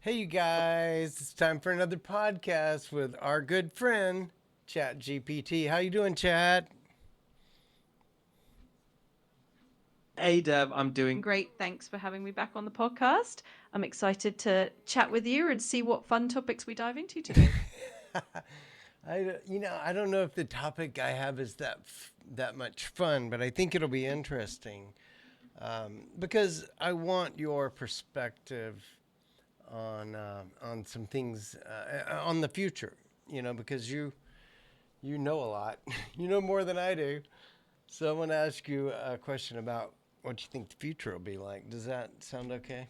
Hey, you guys! It's time for another podcast with our good friend ChatGPT. How you doing, Chat? Hey Deb, I'm doing great. Thanks for having me back on the podcast. I'm excited to chat with you and see what fun topics we dive into today. I don't know if the topic I have is that much fun, but I think it'll be interesting because I want your perspective on some things on the future. Because you know a lot, you know more than I do. So I want to ask you a question about what you think the future will be like. Does that sound okay?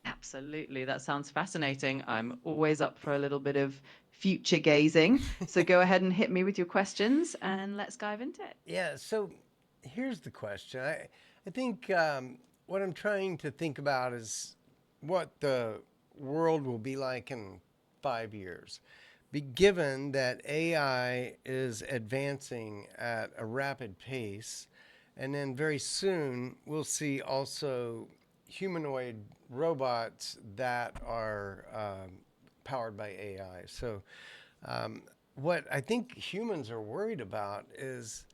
Absolutely. That sounds fascinating. I'm always up for a little bit of future gazing. So go ahead and hit me with your questions and let's dive into it. Yeah. So here's the question. I think what I'm trying to think about is what the world will be like in 5 years. Given that AI is advancing at a rapid pace, and then very soon we'll see also humanoid robots that are powered by AI. So, what I think humans are worried about is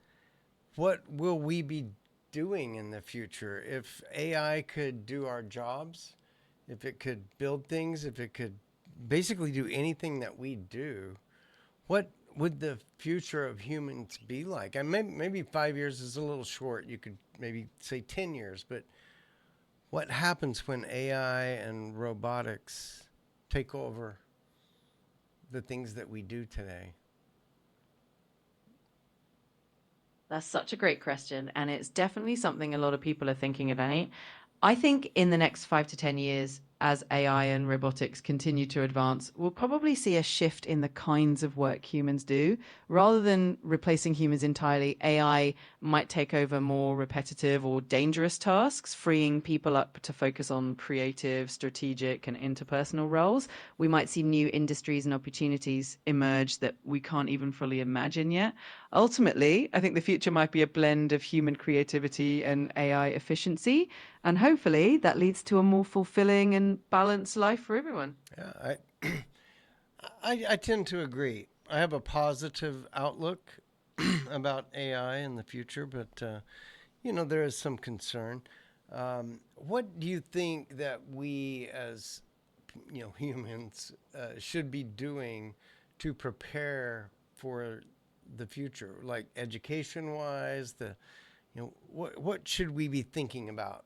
what will we be doing in the future if AI could do our jobs, if it could build things, if it could basically do anything that we do, what would the future of humans be like? And maybe 5 years is a little short. You could maybe say 10 years, but what happens when AI and robotics take over the things that we do today? That's such a great question. And it's definitely something a lot of people are thinking about. I think in the next 5 to 10 years, as AI and robotics continue to advance, we'll probably see a shift in the kinds of work humans do. Rather than replacing humans entirely, AI might take over more repetitive or dangerous tasks, freeing people up to focus on creative, strategic, and interpersonal roles. We might see new industries and opportunities emerge that we can't even fully imagine yet. Ultimately, I think the future might be a blend of human creativity and AI efficiency. And hopefully that leads to a more fulfilling and balanced life for everyone. Yeah, I tend to agree. I have a positive outlook about AI in the future, but there is some concern. What do you think that we as humans should be doing to prepare for the future, like education wise? What should we be thinking about?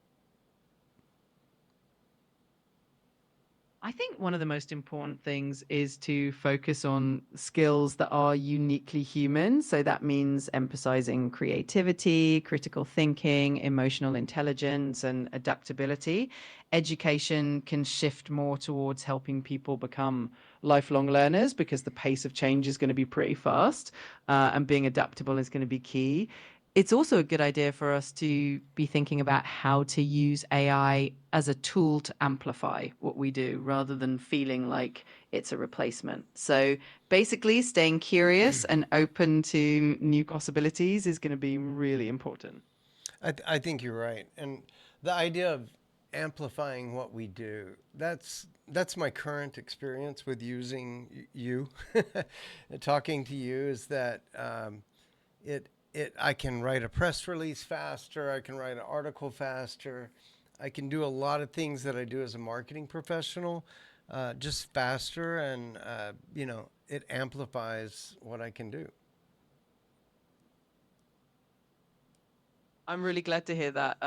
I think one of the most important things is to focus on skills that are uniquely human. So that means emphasizing creativity, critical thinking, emotional intelligence, and adaptability. Education can shift more towards helping people become lifelong learners because the pace of change is going to be pretty fast, and being adaptable is going to be key. It's also a good idea for us to be thinking about how to use AI as a tool to amplify what we do rather than feeling like it's a replacement. So basically, staying curious and open to new possibilities is going to be really important. I think you're right, and the idea of amplifying what we do, that's my current experience with using you. Talking to you is that I can write a press release faster, I can write an article faster, I can do a lot of things that I do as a marketing professional just faster, and it amplifies what I can do. I'm really glad to hear that.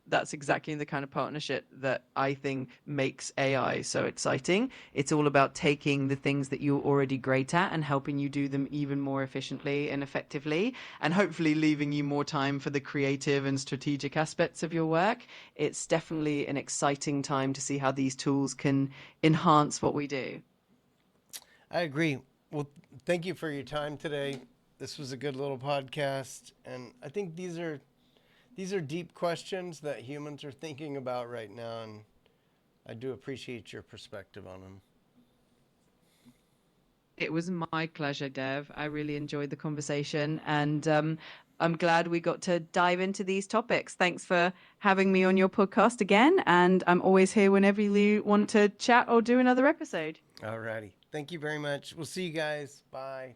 That's exactly the kind of partnership that I think makes AI so exciting. It's all about taking the things that you're already great at and helping you do them even more efficiently and effectively, and hopefully leaving you more time for the creative and strategic aspects of your work. It's definitely an exciting time to see how these tools can enhance what we do. I agree. Well, thank you for your time today. This was a good little podcast, and I think these are deep questions that humans are thinking about right now, and I do appreciate your perspective on them. It was my pleasure, Dev. I really enjoyed the conversation. And I'm glad we got to dive into these topics. Thanks for having me on your podcast again. And I'm always here whenever you want to chat or do another episode. All righty. Thank you very much. We'll see you guys. Bye.